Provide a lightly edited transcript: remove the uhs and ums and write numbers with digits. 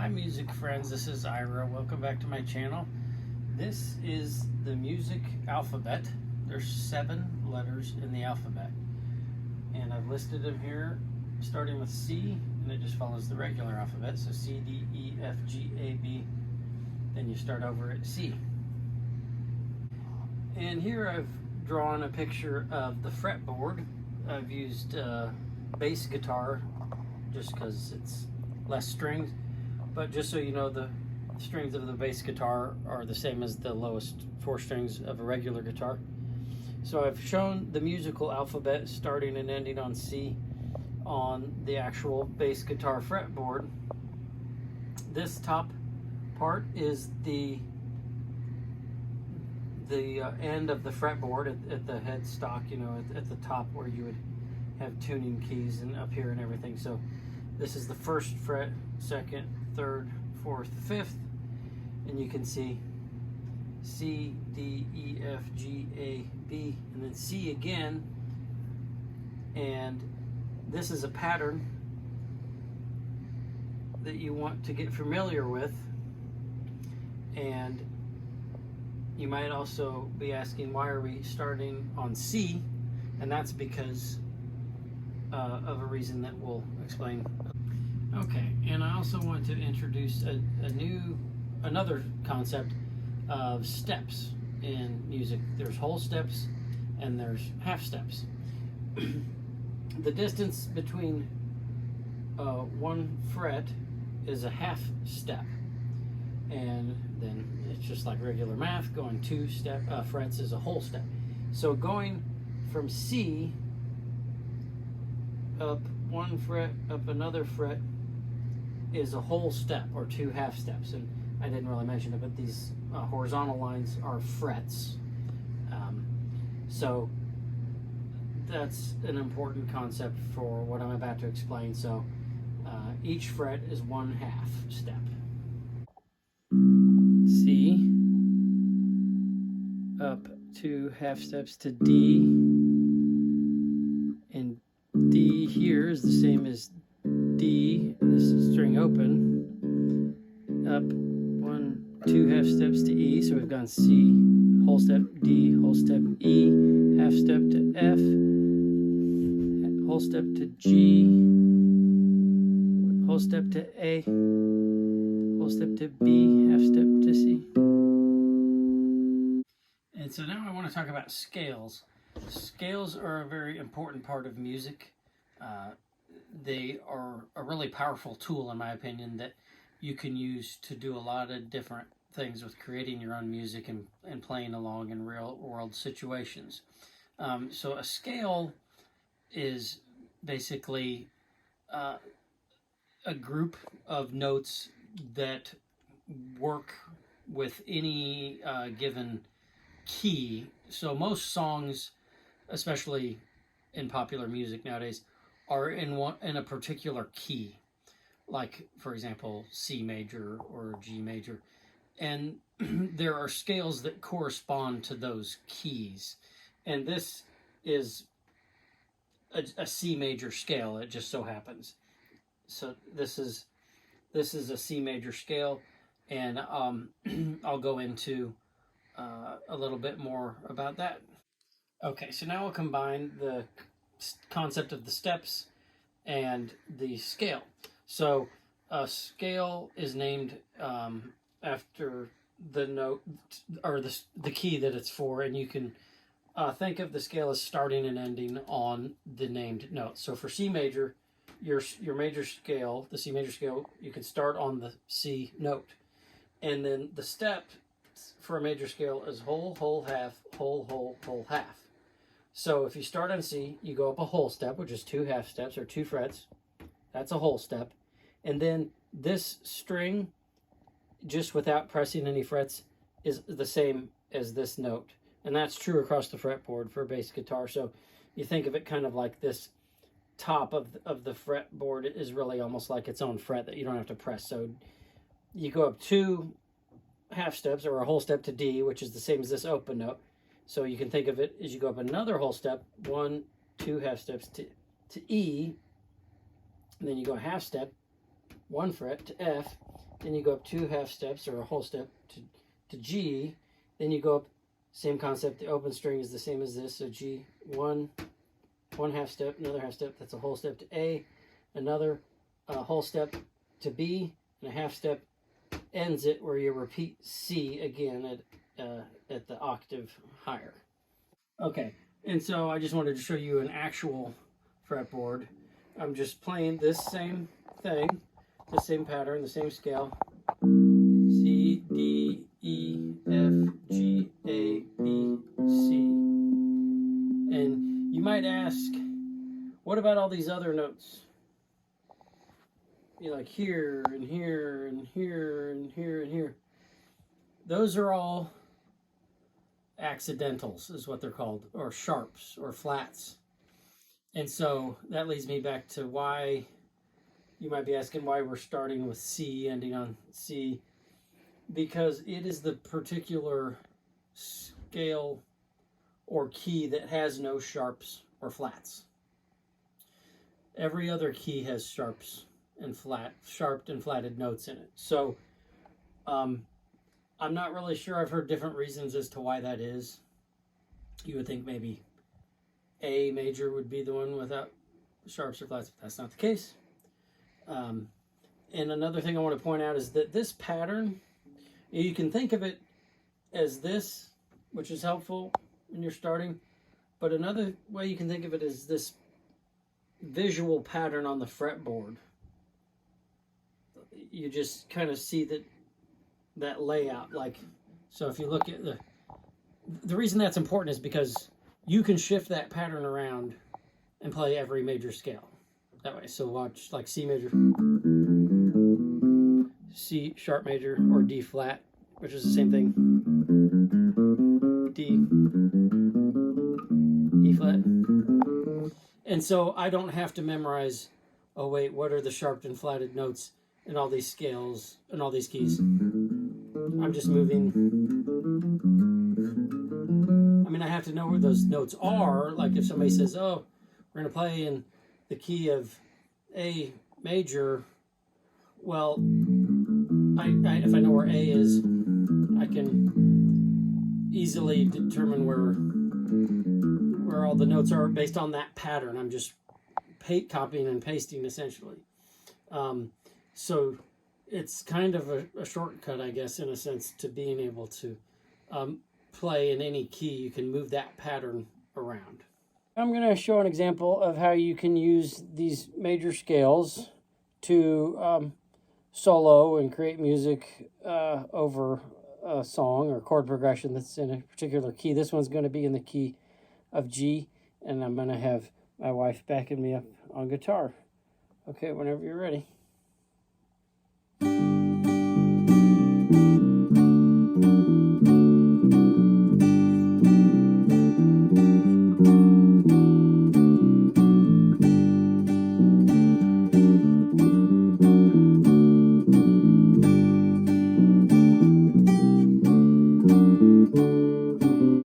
Hi music friends, this is Ira. Welcome back to my channel. This is the music alphabet. There's 7 letters in the alphabet. And I've listed them here starting with C, and it just follows the regular alphabet. So C, D, E, F, G, A, B. Then you start over at C. And here I've drawn a picture of the fretboard. I've used bass guitar just because it's less strings. But just so you know, the strings of the bass guitar are the same as the lowest 4 strings of a regular guitar. So I've shown the musical alphabet starting and ending on C on the actual bass guitar fretboard. This top part is the end of the fretboard at the headstock, you know, at the top where you would have tuning keys and up here and everything. So this is the 1st fret, 2nd, 3rd, 4th, 5th, and you can see C, D, E, F, G, A, B, and then C again. And this is a pattern that you want to get familiar with. And you might also be asking, why are we starting on C? And that's because of a reason that we'll explain. Okay, and I also want to introduce another concept of steps in music. There's whole steps and there's half steps. The distance between one fret is a half step, and then it's just like regular math. Going 2 frets is a whole step. So going from C up 1 fret, up another fret, is a whole step, or 2 half steps. And I didn't really mention it, but these horizontal lines are frets. So that's an important concept for what I'm about to explain. So each fret is 1 half step. C, up 2 half steps to D, and D here is the same as D, this is string open, up 1, 2 half steps to E, so we've gone C, whole step, D, whole step, E, half step to F, whole step to G, whole step to A, whole step to B, half step to C. And so now I want to talk about scales. Scales are a very important part of music. They are a really powerful tool, in my opinion, that you can use to do a lot of different things with creating your own music and playing along in real world situations. So a scale is basically a group of notes that work with any given key. So most songs, especially in popular music nowadays, are in a particular key, like for example C major or G major, and there are scales that correspond to those keys, and this is a C major scale. It just so happens. So this is a C major scale, and I'll go into a little bit more about that. Okay, so now we'll combine the concept of the steps and the scale. So a scale is named after the note or the key that it's for, and you can think of the scale as starting and ending on the named note. So for C major, your major scale, the C major scale, you can start on the C note, and then the step for a major scale is whole, whole, half, whole, whole, whole, half. So if you start on C, you go up a whole step, which is 2 half steps or 2 frets. That's a whole step. And then this string, just without pressing any frets, is the same as this note. And that's true across the fretboard for bass guitar. So you think of it kind of like this top of the fretboard is really almost like its own fret that you don't have to press. So you go up 2 half steps or a whole step to D, which is the same as this open note. So you can think of it as you go up another whole step, 1, 2 half steps to E, and then you go a half step, 1 fret to F, then you go up 2 half steps or a whole step to G, then you go up, same concept, the open string is the same as this, so G, 1 half step, another half step, that's a whole step to A, another whole step to B, and a half step ends it where you repeat C again at the octave higher. Okay, and so I just wanted to show you an actual fretboard. I'm just playing this same thing, the same pattern, the same scale. C, D, E, F, G, A, B, C. And you might ask, what about all these other notes? You know, like here, and here, and here, and here, and here. Those are all accidentals, is what they're called, or sharps, or flats. And so that leads me back to why you might be asking why we're starting with C, ending on C, because it is the particular scale or key that has no sharps or flats. Every other key has sharps and sharped and flatted notes in it. So I'm not really sure. I've heard different reasons as to why that is. You would think maybe A major would be the one without sharps or flats, but that's not the case. And another thing I want to point out is that this pattern, you can think of it as this, which is helpful when you're starting, but another way you can think of it is this visual pattern on the fretboard. You just kind of see that layout. Like, so if you look at the reason that's important is because you can shift that pattern around and play every major scale that way. So watch like C major, C sharp major, or D flat, which is the same thing, D, E flat. And so I don't have to memorize, oh wait, what are the sharped and flatted notes in all these scales and all these keys. I'm just moving. I mean, I have to know where those notes are. Like if somebody says, oh, we're going to play in the key of A major, well, if I know where A is, I can easily determine where all the notes are based on that pattern. I'm just copying and pasting essentially. So it's kind of a shortcut, I guess, in a sense, to being able to play in any key. You can move that pattern around. I'm going to show an example of how you can use these major scales to solo and create music over a song or chord progression that's in a particular key. This one's going to be in the key of G, and I'm going to have my wife backing me up on guitar. Okay, whenever you're ready.